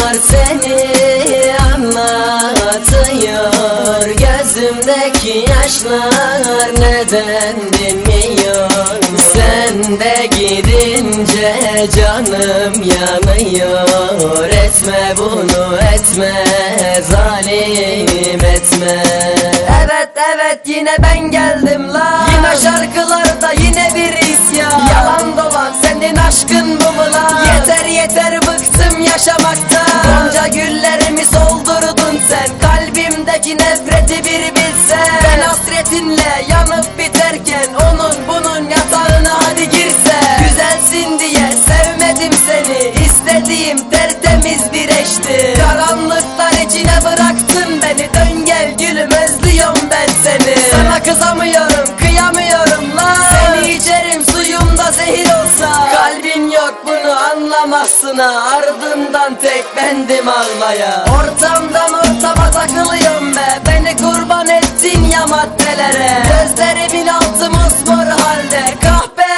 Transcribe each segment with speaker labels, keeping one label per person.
Speaker 1: şarkılar seni anlatıyor. Gözümdeki yaşlar neden dinmiyor? Sen de gidince canım yanıyor. Etme bunu etme, zalim etme. Evet evet yine ben geldim la. Yine şarkılarda yine bir isyan. Yalan dolan senin aşkın bu mu la? Yeter yeter bıktım yaşamaktan. Gonca güllerimi soldurdun sen. Kalbimdeki nefreti bir bilsen. Ben hasretinle yanıp biterken onun bunun yatağına hadi girse. Güzelsin diye sevmedim seni. İstediğim tertemiz bir eşti. Karanlıklar içine bıraktın beni. Dön gel gülüm özlüyorum ben seni. Sana kızamıyorum kıyamıyorum la. Seni içerim suyumda zehir olsa. Kalbin yok bunu anlamazsın ha. Ardından tek bendim ağlaya. Ortamdan ortama takılıyorum be. Beni kurban ettin ya maddelere. Gözlerimin altı mosmor halde. Kahpe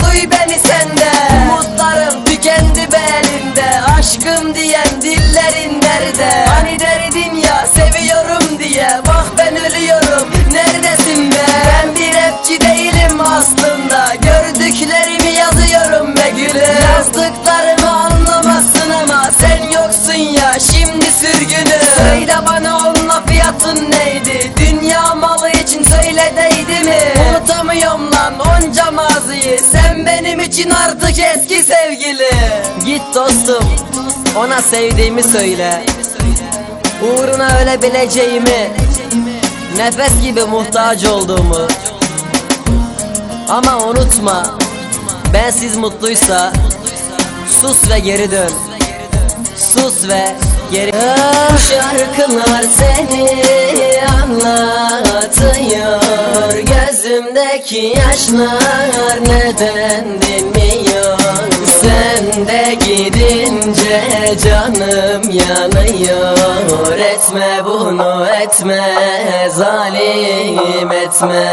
Speaker 1: duy beni sende. Umutlarım tükendi be elinde. Aşkım diyen dillerin nerede? Hani derdin ya seviyorum diye. Bak ben ölüyorum neredesin be? Ben bir rapçi değilim aslında. Gördüklerimi yazıyorum be gülüm. Yazdıklarımı anlamazsın ama sen yoksun ya şimdi sürgünüm. Söyle bana onunla fiyatın neydi? Dünya malı için söyle değdi mi? Unutamıyorum lan onca maziyi. Sen benim için artık eski sevgili. Git dostum ona sevdiğimi söyle. Uğruna ölebileceğimi, nefes gibi muhtaç olduğumu. Ama unutma, bensiz mutluysa sus ve geri dön. Sus ve geri dön. Şarkılar seni anlatıyor. Gözümdeki yaşlar neden dinmiyor? Sen de gidince canım yanıyor. Etme bunu etme, zalim etme.